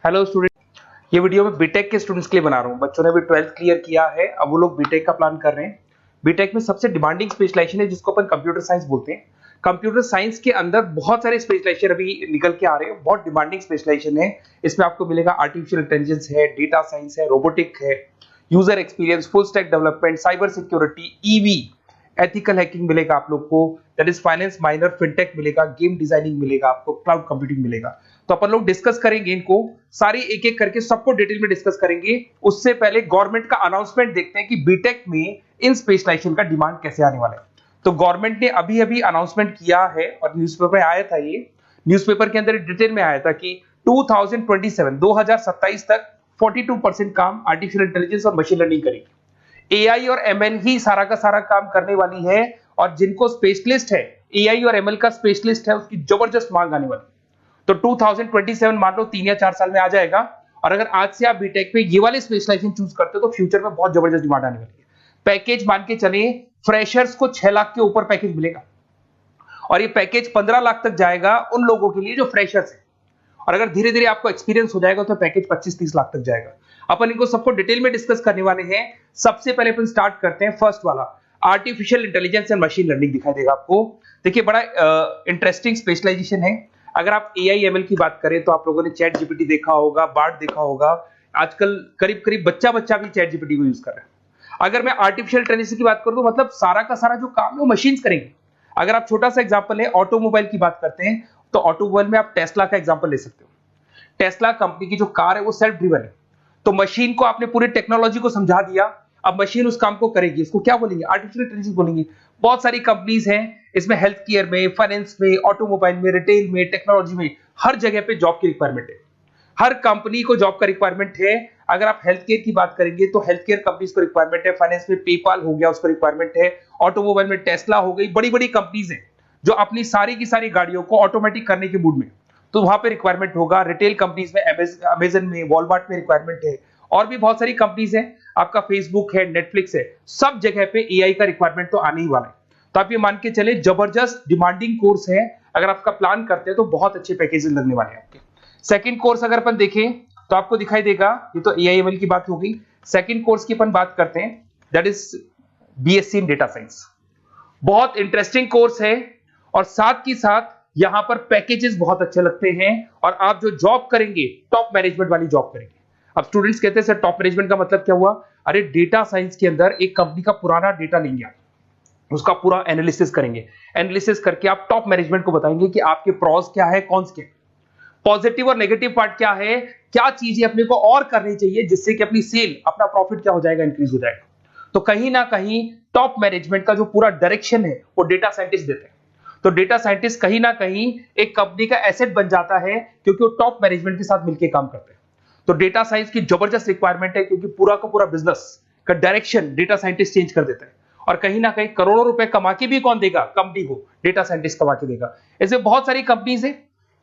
Hello student, ये video मैं BTech के स्टूडेंट्स के लिए बना रहा हूँ। बच्चों ने भी 12th क्लियर किया है, अब वो लोग बीटेक का प्लान कर रहे हैं। बीटेक में सबसे डिमांडिंग स्पेशलाइजेशन है जिसको अपन कंप्यूटर साइंस बोलते हैं। कंप्यूटर साइंस के अंदर बहुत सारे स्पेशलाइजेशन अभी निकल के आ रहे हैं, बहुत डिमांडिंग स्पेशलाइजेशन है। इसमें आपको मिलेगा आर्टिफिशियल इंटेलिजेंस है, डेटा साइंस है, रोबोटिक है, user experience, full stack development, cyber security, EV, ethical hacking मिलेगा आप लोग को, that is finance minor, fintech मिलेगा, गेम डिजाइनिंग मिलेगा आपको, क्लाउड कंप्यूटिंग मिलेगा। तो अपन लोग डिस्कस करेंगे इनको सारी एक एक करके, सबको डिटेल में डिस्कस करेंगे। उससे पहले गवर्नमेंट का अनाउंसमेंट देखते हैं कि बीटेक में इन स्पेशलाइजेशन का डिमांड कैसे आने वाला है। तो गवर्नमेंट ने अभी अभी अनाउंसमेंट किया है और न्यूज़पेपर में आया था, ये न्यूज़पेपर के अंदर डिटेल में आया था कि 2027 तक 42% काम आर्टिफिशियल इंटेलिजेंस और मशीन लर्निंग करेगी। एआई और एमएल ही सारा का सारा काम करने वाली है, और जिनको स्पेशलिस्ट है, एआई और एमएल का स्पेशलिस्ट है, उसकी जबरदस्त मांग आने वाली है। तो 2027 मान लो 3 या 4 साल में आ जाएगा। और अगर आज से आप बीटेक में ये वाले स्पेशलाइजेशन चूज करते हो तो फ्यूचर में बहुत जबरदस्त डिमांड आने वाली है। पैकेज मान के चले, फ्रेशर्स को 6 लाख के ऊपर पैकेज मिलेगा, और ये पैकेज 15 लाख तक जाएगा उन लोगों के लिए जो फ्रेशर्स है। और अगर धीरे धीरे आपको एक्सपीरियंस हो जाएगा तो पैकेज 25-30 लाख तक जाएगा। अपन इनको सबको डिटेल में डिस्कस करने वाले हैं। सबसे पहले अपन स्टार्ट करते हैं फर्स्ट वाला, artificial intelligence and machine learning दिखाई देगा आपको। देखिए बड़ा इंटरेस्टिंग स्पेशलाइजेशन है। अगर आप एआई एमएल की बात करें तो आप लोगों ने चैट जीपीटी देखा होगा, बार्ड देखा होगा। आजकल करीब करीब बच्चा भी चैट जीपीटी को यूज कर रहा है। अगर मैं आर्टिफिशियल इंटेलिजेंस की बात करूं तो मतलब सारा का सारा जो काम है वो मशीन्स करेंगे। अगर आप छोटा सा एग्जांपल है, ऑटोमोबाइल की बात करते हैं तो ऑटोमोबाइल में आप टेस्ला का एग्जांपल ले सकते हो। टेस्ला कंपनी की जो कार है वो सेल्फ ड्रिवन है। तो मशीन को आपने पूरी टेक्नोलॉजी को समझा दिया, अब मशीन उस काम को करेगी। इसको क्या बोलेंगे? आर्टिफिशियल इंटेलिजेंस बोलेंगे। बहुत सारी कंपनीज हैं इसमें, हेल्थ केयर में, फाइनेंस में, ऑटोमोबाइल में, रिटेल में, टेक्नोलॉजी में, हर जगह पे जॉब की रिक्वायरमेंट है। हर कंपनी को जॉब का रिक्वायरमेंट है। अगर आप हेल्थ केयर की बात करेंगे तो हेल्थ केयर कंपनीज को रिक्वायरमेंट है, फाइनेंस में पेपाल हो गया उसको रिक्वायरमेंट है, ऑटोमोबाइल में टेस्ला हो गई, बड़ी बड़ी कंपनीज हैं जो अपनी सारी की सारी गाड़ियों को ऑटोमेटिक करने के मूड में, तो वहां पे रिक्वायरमेंट होगा। रिटेल कंपनीज में अमेजन में, वॉलमार्ट में रिक्वायरमेंट है, और भी बहुत सारी कंपनीज हैं, आपका फेसबुक है, नेटफ्लिक्स है, सब जगह पे एआई का रिक्वायरमेंट तो आने ही वाला है। तो आप ये मान के चले जबरदस्त डिमांडिंग कोर्स है। अगर आपका प्लान करते हैं तो बहुत अच्छे पैकेजेस लगने वाले हैं आपके। सेकंड कोर्स अगर अपन देखें तो आपको दिखाई देगा, ये तो एआई एमएल की बात हो गई। सेकंड कोर्स की अपन बात करते हैं, that is BSc in data science. बहुत इंटरेस्टिंग कोर्स है, और साथ की साथ यहां पर पैकेजेस बहुत अच्छे लगते हैं, और आप जो जॉब करेंगे टॉप मैनेजमेंट वाली जॉब करेंगे। अब स्टूडेंट्स कहते हैं सर टॉप मैनेजमेंट का मतलब क्या हुआ? अरे डेटा साइंस के अंदर एक कंपनी का पुराना डेटा लेंगे आप, उसका पूरा एनालिसिस करेंगे, एनालिसिस करके आप टॉप मैनेजमेंट को बताएंगे कि आपके प्रॉस क्या है, कॉन्स क्या है, पॉजिटिव और नेगेटिव पार्ट क्या है, क्या चीजें अपने को और करनी चाहिए जिससे कि अपनी सेल, अपना प्रॉफिट क्या हो जाएगा, इंक्रीज हो जाएगा। तो कहीं ना कहीं टॉप मैनेजमेंट का जो पूरा डायरेक्शन है वो डेटा साइंटिस्ट देते हैं। तो डेटा साइंटिस्ट कहीं ना कहीं एक कंपनी का एसेट बन जाता है, क्योंकि वो टॉप मैनेजमेंट के साथ मिलकर काम करते हैं। तो डेटा साइंस की जबरदस्त रिक्वायरमेंट है, क्योंकि पूरा का पूरा बिजनेस का डायरेक्शन डेटा साइंटिस्ट चेंज कर देता है। और कहीं ना कहीं करोड़ों रुपए कमा के भी कौन देगा? कंपनी को डेटा साइंटिस्ट कमा के देगा। ऐसे बहुत सारी कंपनीज है,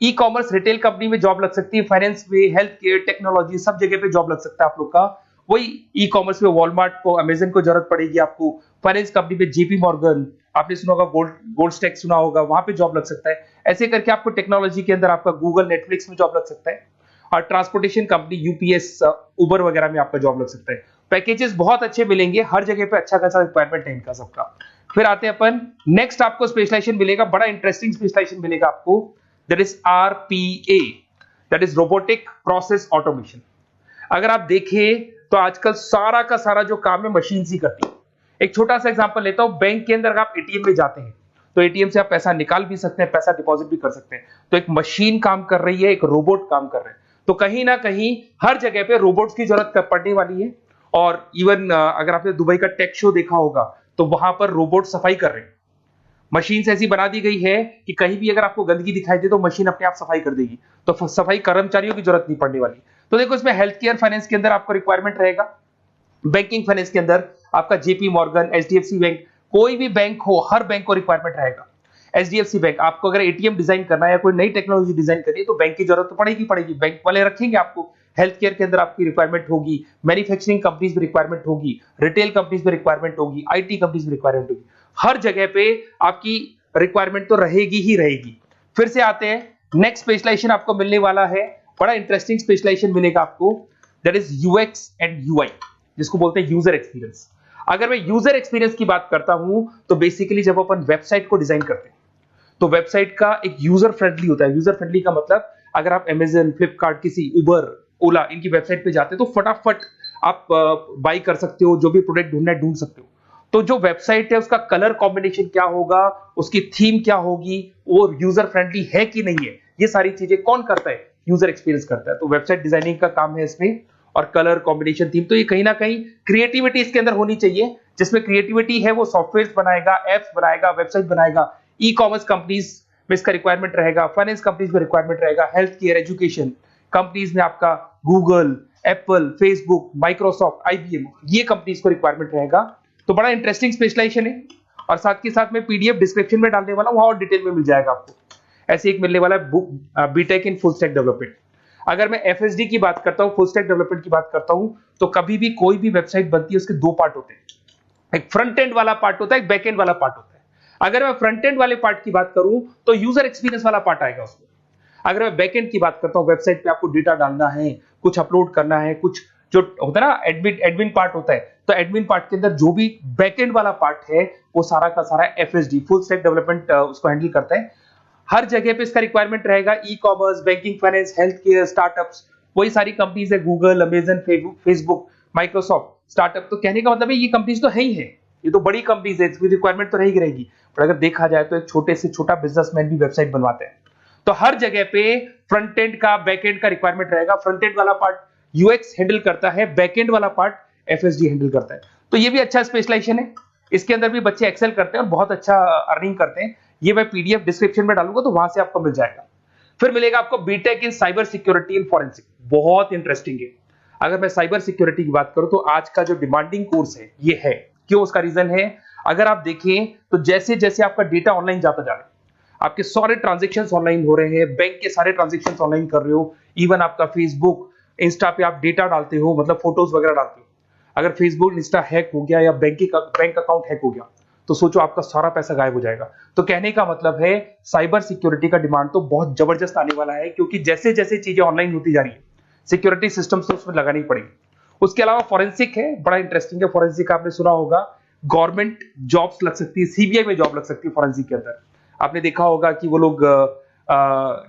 ई कॉमर्स, रिटेल कंपनी में जॉब लग सकती है, फाइनेंस में, हेल्थ केयर, टेक्नोलॉजी, सब जगह पे जॉब लग सकता है आप लोग का। वही ई कॉमर्स में वॉलमार्ट को, अमेजन को जरूरत पड़ेगी आपको। फाइनेंस कंपनी में जेपी मॉर्गन, आपने सुना होगा, गोल्ड स्टैक सुना होगा, वहां पे जॉब लग सकता है। ऐसे करके आपको टेक्नोलॉजी के अंदर आपका गूगल, नेटफ्लिक्स में जॉब लग सकता है। और ट्रांसपोर्टेशन कंपनी, यूपीएस, उबर वगैरह में आपका जॉब लग सकता है। पैकेजेस बहुत अच्छे मिलेंगे, हर जगह पे अच्छा खासा रिक्वायरमेंट है इनका सबका। फिर आते हैं अपन नेक्स्ट, आपको स्पेशलाइजेशन मिलेगा, बड़ा इंटरेस्टिंग स्पेशलाइजेशन मिलेगा आपको, that is RPA, that is robotic process automation. अगर आप देखें तो आजकल सारा का सारा जो काम है मशीन ही करती है। एक छोटा सा एग्जांपल लेता हूं, बैंक के अंदर अगर आप एटीएम में जाते हैं तो एटीएम से आप पैसा निकाल भी सकते हैं, पैसा डिपॉजिट भी कर सकते हैं। तो एक मशीन काम कर रही है, एक रोबोट काम कर रहे हैं। तो कहीं ना कहीं हर जगह पे रोबोट्स की जरूरत पड़ने वाली है। और इवन अगर आपने दुबई का टेक शो देखा होगा तो वहां पर रोबोट सफाई कर रहे हैं। मशीन ऐसी बना दी गई है कि कहीं भी अगर आपको गंदगी दिखाई दे तो मशीन अपने आप सफाई कर देगी, तो सफाई कर्मचारियों की जरूरत नहीं पड़ने वाली। तो देखो इसमें हेल्थ केयर, फाइनेंस के अंदर आपको रिक्वायरमेंट रहेगा, बैंकिंग फाइनेंस के अंदर आपका जेपी मॉर्गन, एचडीएफसी बैंक, कोई भी बैंक हो, हर बैंक को रिक्वायरमेंट रहेगा। एचडीएफसी बैंक, आपको अगर एटीएम डिजाइन करना है या कोई नई टेक्नोलॉजी डिजाइन करनी है तो बैंक की जरूरत तो पड़ेगी, बैंक वाले रखेंगे आपको। हेल्थ केयर के अंदर आपकी रिक्वायरमेंट होगी, मैन्युफैक्चरिंग कंपनीज में रिक्वायरमेंट होगी, रिटेल कंपनीज में रिक्वायरमेंट होगी, आईटी कंपनीज में रिक्वायरमेंट होगी। हर जगह पे आपकी रिक्वायरमेंट तो रहेगी ही रहेगी। फिर से आते हैं, नेक्स्ट स्पेशलाइजेशन आपको मिलने वाला है बड़ा इंटरेस्टिंग स्पेशलाइजेशन मिलेगा आपको, that is UX and UI, जिसको बोलते हैं यूजर एक्सपीरियंस। अगर मैं यूजर एक्सपीरियंस की बात करता हूं तो बेसिकली जब अपन वेबसाइट को डिजाइन करते हैं तो वेबसाइट का एक यूजर फ्रेंडली होता है। यूजर फ्रेंडली का मतलब अगर आप अमेजन, फ्लिपकार्ट, किसी उबर, ओला इनकी वेबसाइट पे जाते हैं तो फटाफट आप बाई कर सकते हो, जो भी प्रोडक्ट ढूंढना है ढूंढ सकते हो। तो जो वेबसाइट है उसका कलर कॉम्बिनेशन क्या होगा, उसकी थीम क्या होगी, वो यूजर फ्रेंडली है कि नहीं है, ये सारी चीजें कौन करता है, यूजर एक्सपीरियंस करता है। तो वेबसाइट डिजाइनिंग का काम है इसमें, और कलर कॉम्बिनेशन, थीम, तो ये कहीं ना कहीं क्रिएटिविटी इसके अंदर होनी चाहिए। जिसमें क्रिएटिविटी है वो सॉफ्टवेयर बनाएगा, एप्स बनाएगा, वेबसाइट बनाएगा। ई कॉमर्स कंपनीज में इसका रिक्वायरमेंट रहेगा, फाइनेंस कंपनीज में रिक्वायरमेंट रहेगा, हेल्थ केयर, एजुकेशन कंपनीज में आपका Google, Apple, Facebook, Microsoft, IBM, ये कंपनीज को रिक्वायरमेंट रहेगा। तो बड़ा इंटरेस्टिंग स्पेशलाइजेशन है, और साथ के साथ में पीडीएफ डिस्क्रिप्शन में डालने वाला हूं, वहां और डिटेल में मिल जाएगा आपको। ऐसे एक मिलने वाला है book, B Tech in full stack development. अगर मैं एफएसडी की बात करता हूं, फुल स्टैक डेवलपमेंट की बात करता हूं, तो कभी भी कोई भी वेबसाइट बनती है उसके दो पार्ट होते हैं, एक फ्रंट एंड वाला पार्ट होता है, एक बैक एंड वाला पार्ट होता है। अगर मैं फ्रंट एंड वाले पार्ट की बात करूं तो यूजर एक्सपीरियंस वाला पार्ट आएगा उसमें। अगर मैं बैक एंड की बात करता हूं, वेबसाइट पे आपको डेटा डालना है, कुछ अपलोड करना है, कुछ जो होता है ना एडमिन पार्ट होता है, तो एडमिन पार्ट के अंदर जो भी बैक एंड वाला पार्ट है वो सारा का सारा एफएसडी, फुल स्टैक डेवलपमेंट, उसको हैंडल करता है। हर जगह पे इसका रिक्वायरमेंट रहेगा। E commerce, banking, finance, health care, startups, वही सारी कंपनीज है, Google, Amazon, Facebook, Microsoft, startup. तो कहने का मतलब है ये कंपनीज तो है ही है, ये तो बड़ी कंपनीज है, इसकी रिक्वायरमेंट तो रहेगी रहेगी। पर अगर देखा जाए तो एक छोटे से छोटा बिजनेसमैन भी वेबसाइट बनवाते हैं। तो हर जगह पे फ्रंट एंड का, बैक एंड का रिक्वायरमेंट रहेगा। फ्रंट एंड वाला पार्ट यूएक्स हैंडल करता है, बैक एंड वाला पार्ट एफएसडी हैंडल करता है। तो ये भी अच्छा स्पेशलाइजेशन है, इसके अंदर भी बच्चे एक्सेल करते हैं और बहुत अच्छा अर्निंग करते हैं। ये मैं पीडीएफ डिस्क्रिप्शन में डालूंगा तो वहां से आपको मिल जाएगा। फिर मिलेगा आपको B Tech in cyber security and forensic, बहुत इंटरेस्टिंग है। अगर मैं साइबर सिक्योरिटी की बात करूं तो आज का जो डिमांडिंग कोर्स है ये है। क्यों? उसका रीजन है, अगर आप देखें तो जैसे जैसे आपका डेटा ऑनलाइन जाता जा रहा है, आपके सारे ट्रांजेक्शंस ऑनलाइन हो रहे हैं, बैंक के सारे ट्रांजेक्शंस ऑनलाइन कर रहे हो, इवन आपका फेसबुक, इंस्टा पे आप डेटा डालते हो, मतलब फोटोज वगैरह डालते हो। अगर फेसबुक, इंस्टा हैक हो गया या बैंक अकाउंट हैक हो गया तो सोचो आपका सारा पैसा गायब हो जाएगा। तो कहने का मतलब है साइबर सिक्योरिटी का डिमांड तो बहुत जबरदस्त आने वाला है, क्योंकि जैसे जैसे चीजें ऑनलाइन होती जा रही है सिक्योरिटी सिस्टम्स तो उसमें लगानी पड़ेगी। उसके अलावा फॉरेंसिक है, बड़ा इंटरेस्टिंग है। फॉरेंसिक आपने सुना होगा, गवर्नमेंट जॉब्स लग सकती है, सीबीआई में जॉब लग सकती है फॉरेंसिक के अंदर। आपने देखा होगा कि वो लोग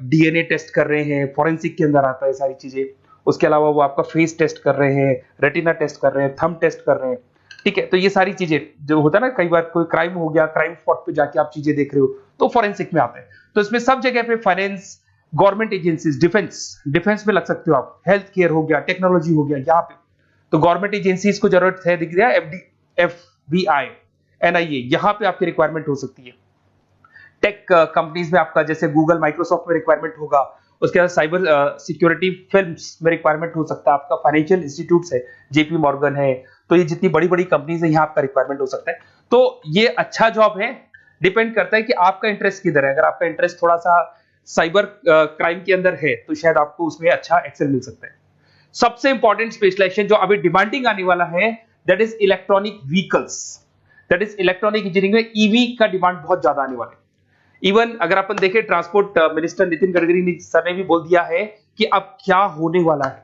डीएनए टेस्ट कर रहे हैं, फॉरेंसिक के अंदर आता है सारी चीजें। उसके अलावा वो आपका फेस टेस्ट कर रहे हैं, रेटिना टेस्ट कर रहे हैं, थंब टेस्ट कर रहे हैं, ठीक है। तो ये सारी चीजें जो होता है ना, कई बार कोई क्राइम हो गया, क्राइम स्पॉट पे जाके आप चीजें देख रहे हो तो फॉरेंसिक में आते हैं। तो इसमें सब जगह पे फाइनेंस, गवर्नमेंट एजेंसीज, डिफेंस में लग सकते हो आप, हेल्थ केयर हो गया, टेक्नोलॉजी हो गया, यहाँ पे तो गवर्नमेंट एजेंसीज को जरूरत है, दिख गया एफबीआई, एनआईए, यहाँ पे आपकी रिक्वायरमेंट हो सकती है। टेक कंपनीज में आपका जैसे गूगल, माइक्रोसॉफ्ट में रिक्वायरमेंट होगा। उसके बाद साइबर सिक्योरिटी फिल्म्स में रिक्वायरमेंट हो सकता है आपका, फाइनेंशियल इंस्टीट्यूट्स है, जेपी मॉर्गन है, तो ये जितनी बड़ी बड़ी कंपनीज है यहाँ आपका रिक्वायरमेंट हो सकता है। तो ये अच्छा जॉब है, डिपेंड करता है कि आपका इंटरेस्ट किधर है। अगर आपका इंटरेस्ट थोड़ा सा साइबर क्राइम के अंदर है तो शायद आपको उसमें अच्छा एक्सेल मिल सकता है। सबसे इंपॉर्टेंट स्पेशलाइजेशन जो अभी डिमांडिंग आने वाला है, that is electronic vehicles, that is electronic engineering में ईवी का डिमांड बहुत ज्यादा आने वाला है। इवन अगर अपन देखें, transport minister Nitin Gadkari sir ने भी बोल दिया है कि अब क्या होने वाला है,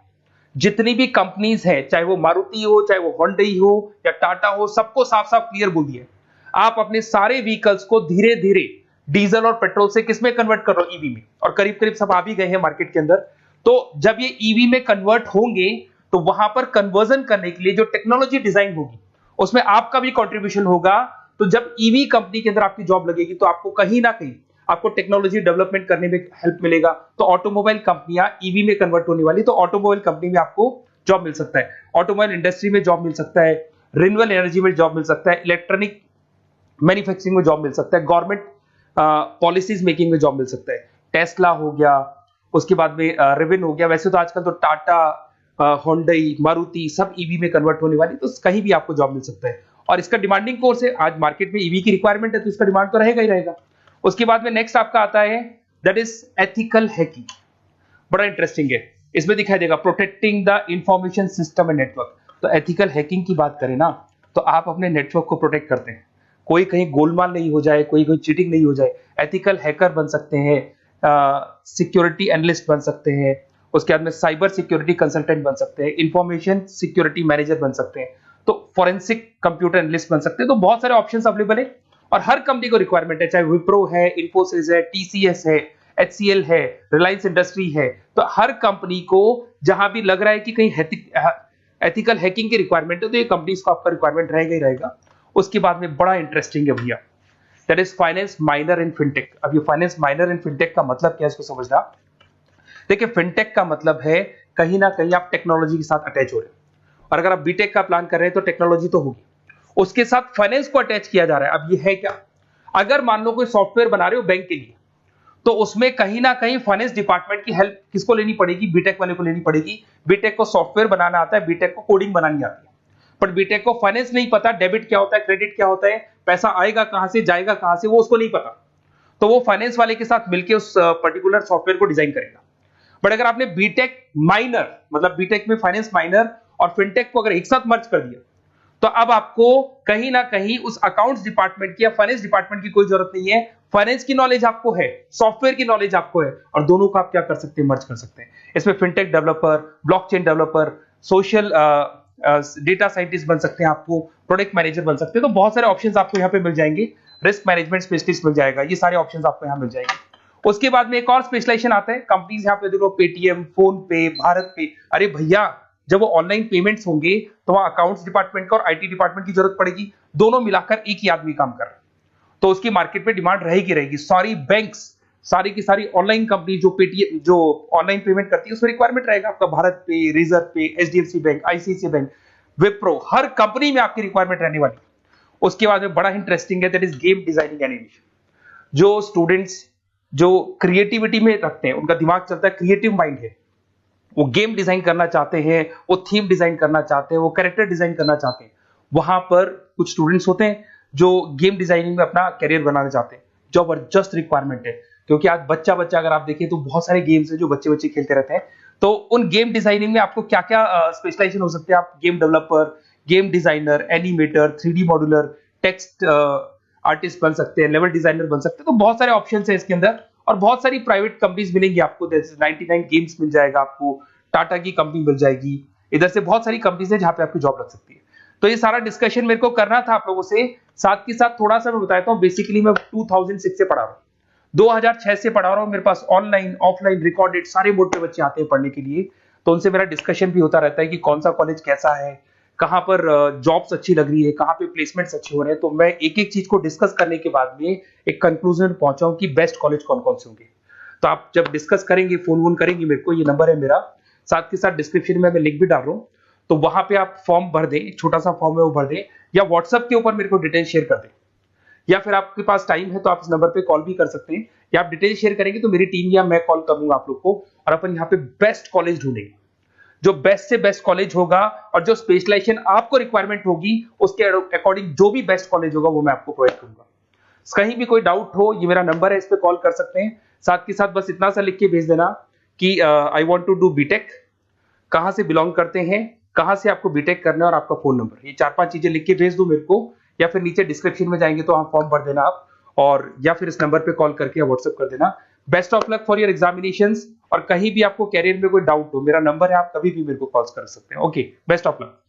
जितनी भी कंपनीज है, चाहे वो मारुति हो, चाहे वो होंडई हो या टाटा हो, सबको साफ साफ क्लियर बोल दिया, आप अपने सारे व्हीकल्स को धीरे धीरे डीजल और पेट्रोल से किसमें कन्वर्ट कर रहे हो, ईवी में। और करीब करीब सब आ भी गए हैं मार्केट के अंदर। तो जब ये ईवी में कन्वर्ट होंगे तो वहां पर कन्वर्जन करने के लिए जो टेक्नोलॉजी डिजाइन होगी उसमें आपका भी कंट्रीब्यूशन होगा। तो जब ईवी कंपनी के अंदर आपकी जॉब लगेगी तो आपको कहीं ना कहीं आपको टेक्नोलॉजी डेवलपमेंट करने में हेल्प मिलेगा। तो ऑटोमोबाइल कंपनियां ईवी में कन्वर्ट होने वाली, तो ऑटोमोबाइल कंपनी में आपको जॉब मिल सकता है, ऑटोमोबाइल इंडस्ट्री में जॉब मिल सकता है, रिन्यूएबल एनर्जी में जॉब मिल सकता है, इलेक्ट्रॉनिक मैन्युफैक्चरिंग में जॉब मिल सकता है, गवर्नमेंट पॉलिसीज मेकिंग में जॉब मिल सकता है, टेस्ला हो गया, उसके बाद में रिविन हो गया। वैसे तो आजकल तो टाटा, होंडई, मारुति सब ईवी में कन्वर्ट होने वाली, तो कहीं भी आपको जॉब मिल सकता है। और इसका डिमांडिंग कोर्स है, आज मार्केट में ईवी की रिक्वायरमेंट है तो इसका डिमांड तो रहेगा ही रहेगा। उसके बाद में नेक्स्ट आपका आता है दैट इज एथिकल हैकिंग, बड़ा इंटरेस्टिंग है। इसमें दिखाई देगा protecting the information system and network. तो एथिकल हैकिंग की बात करें ना, तो आप अपने नेटवर्क को प्रोटेक्ट करते हैं, कोई कहीं गोलमाल नहीं हो जाए, कोई चीटिंग नहीं हो जाए। एथिकल हैकर बन सकते हैं, सिक्योरिटी एनालिस्ट बन सकते हैं, उसके बाद में साइबर सिक्योरिटी कंसल्टेंट बन सकते हैं, इंफॉर्मेशन सिक्योरिटी मैनेजर बन सकते हैं, तो फॉरेंसिक कंप्यूटर एनालिस्ट बन सकते हैं। तो बहुत सारे ऑप्शंस अवेलेबल है और हर कंपनी को रिक्वायरमेंट है, चाहे विप्रो है, इन्फोसिस है, टीसीएस है, एचसीएल है, रिलायंस इंडस्ट्री है। तो हर कंपनी को जहां भी लग रहा है कि कहीं एथिकल हैकिंग की रिक्वायरमेंट है, तो ये कंपनीज को आपका रिक्वायरमेंट रहेगा ही रहेगा। उसके बाद में बड़ा इंटरेस्टिंग है भैया, that is finance minor in fintech. अब ये फाइनेंस माइनर इन फिनटेक का मतलब क्या है, इसको समझना। देखिए, फिनटेक का मतलब है कहीं ना कहीं आप टेक्नोलॉजी के साथ अटैच हो रहे हैं, और अगर आप बीटेक का प्लान कर रहे हैं तो टेक्नोलॉजी तो होगी, उसके साथ फाइनेंस को अटैच किया जा रहा है। अब ये है क्या, अगर मान लो कोई सॉफ्टवेयर बना रहे हो बैंक के लिए, तो उसमें कहीं ना कहीं फाइनेंस डिपार्टमेंट की हेल्प किसको लेनी पड़ेगी, बीटेक वाले को लेनी पड़ेगी। बीटेक को सॉफ्टवेयर बनाना आता है, बीटेक को कोडिंग बनानी आती है, पर बीटेक को फाइनेंस नहीं पता, डेबिट क्या होता है, क्रेडिट क्या होता है, पैसा आएगा कहां से, जाएगा कहां से, वो उसको नहीं पता। तो वो फाइनेंस वाले के साथ मिलकर उस पर्टिकुलर सॉफ्टवेयर को डिजाइन करेगा। बट अगर आपने बीटेक माइनर, मतलब बीटेक में फाइनेंस माइनर और फिनटेक को अगर एक साथ मर्ज कर दिया, तो अब आपको कहीं ना कहीं उस अकाउंट्स डिपार्टमेंट की या फाइनेंस डिपार्टमेंट की कोई जरूरत नहीं है। फाइनेंस की नॉलेज आपको है, सॉफ्टवेयर की नॉलेज आपको है, और दोनों को आप क्या कर सकते हैं, मर्ज कर सकते हैं। इसमें fintech developer, blockchain developer, social data scientist बन सकते हैं, आपको प्रोडक्ट मैनेजर बन सकते हैं। तो बहुत सारे ऑप्शंस आपको यहाँ पे मिल जाएंगे, रिस्क मैनेजमेंट स्पेशलिस्ट मिल जाएगा, ये सारे ऑप्शंस आपको यहाँ मिल जाएंगे। उसके बाद में एक और स्पेशलाइजेशन आता है, कंपनीज यहाँ पे देखो, पेटीएम, फोन पे, भारत पे। अरे भैया, जब वो ऑनलाइन पेमेंट्स होंगे तो वहां अकाउंट्स डिपार्टमेंट का और आईटी डिपार्टमेंट की जरूरत पड़ेगी, दोनों मिलाकर एक ही आदमी काम कर रहा है, तो उसकी मार्केट में डिमांड रहेगी रहेगी। सारी बैंक्स, सारी की सारी ऑनलाइन कंपनी जो पेटीएम, जो ऑनलाइन पेमेंट करती है, उसमें रिक्वायरमेंट रहेगा आपका भारत पे, Razorpay, HDFC bank, ICICI bank, Wipro, हर कंपनी में आपकी रिक्वायरमेंट रहने वाली। उसके बाद में बड़ा इंटरेस्टिंग है, that is game designing animation. जो स्टूडेंट्स जो क्रिएटिविटी में रखते हैं, उनका दिमाग चलता है, क्रिएटिव माइंड है, वो गेम डिजाइन करना चाहते हैं, वो थीम डिजाइन करना चाहते हैं, वो कैरेक्टर डिजाइन करना चाहते हैं, वहां पर कुछ स्टूडेंट्स होते हैं जो गेम डिजाइनिंग में अपना करियर बनाना चाहते हैं। जबरदस्त रिक्वायरमेंट है, क्योंकि आज बच्चा बच्चा अगर आप देखें तो बहुत सारे गेम्स हैं जो बच्चे बच्चे खेलते रहते हैं। तो उन गेम डिजाइनिंग में आपको क्या क्या स्पेशलाइजेशन हो सकते हैं, आप game developer, game designer, animator, 3D modular, text artist बन सकते हैं, लेवल डिजाइनर बन सकते हैं। तो बहुत सारे ऑप्शंस हैं इसके अंदर, और बहुत सारी प्राइवेट कंपनीज मिलेंगी आपको, जैसे 99 गेम्स मिल जाएगा आपको, टाटा की कंपनी मिल जाएगी, इधर से बहुत सारी कंपनीज है जहां पे आपकी जॉब लग सकती है। तो ये सारा डिस्कशन मेरे को करना था आप लोगों से, साथ के साथ थोड़ा सा मैं बताता हूँ। बेसिकली मैं 2006 से पढ़ा रहा हूँ, 2006 से पढ़ा रहा हूँ, मेरे पास ऑनलाइन ऑफलाइन रिकॉर्डेड सारे मोड पे बच्चे आते हैं पढ़ने के लिए, तो उनसे मेरा डिस्कशन भी होता रहता है कि कौन सा कॉलेज कैसा है, कहाँ पर जॉब्स अच्छी लग रही है, कहाँ पे प्लेसमेंट्स अच्छे हो रहे हैं। तो मैं एक एक चीज को डिस्कस करने के बाद में एक कंक्लूजन पहुंचा हूं कि बेस्ट कॉलेज कौन कौन से होंगे। तो आप जब डिस्कस करेंगे, फोन वोन करेंगे मेरे को, ये नंबर है मेरा, साथ के साथ डिस्क्रिप्शन में मैं लिंक भी डाल रहा हूँ, तो वहां पे आप फॉर्म भर दें, एक छोटा सा फॉर्म है वो भर दें, या व्हाट्सएप के ऊपर मेरे को डिटेल शेयर कर दें, या फिर आपके पास टाइम है तो आप इस नंबर पे कॉल भी कर सकते हैं, या आप डिटेल शेयर करेंगे तो मेरी टीम या मैं कॉल करूंगा आप लोग को, और अपन यहाँ पे बेस्ट कॉलेज ढूंढेंगे। जो बेस्ट से बेस्ट कॉलेज होगा और जो स्पेशलाइजेशन आपको रिक्वायरमेंट होगी उसके अकॉर्डिंग जो भी बेस्ट कॉलेज होगा वो मैं आपको प्रोवाइड करूंगा। कहीं भी कोई डाउट हो, ये मेरा नंबर है, इस पे कॉल कर सकते हैं। साथ के साथ बस इतना सा लिख के भेज देना कि I want to do B Tech, कहां से बिलोंग करते हैं, कहां से आपको बीटेक करना है, और आपका फोन नंबर, ये 4-5 चीजें लिख के भेज दो मेरे को, या फिर नीचे डिस्क्रिप्शन में जाएंगे तो आप फॉर्म भर देना आप, और या फिर इस नंबर पे कॉल करके या व्हाट्सएप कर देना। Best of luck for your examinations, और कहीं भी आपको कैरियर में कोई डाउट हो, मेरा नंबर है, आप कभी भी मेरे को कॉल कर सकते हैं। Okay, best of luck.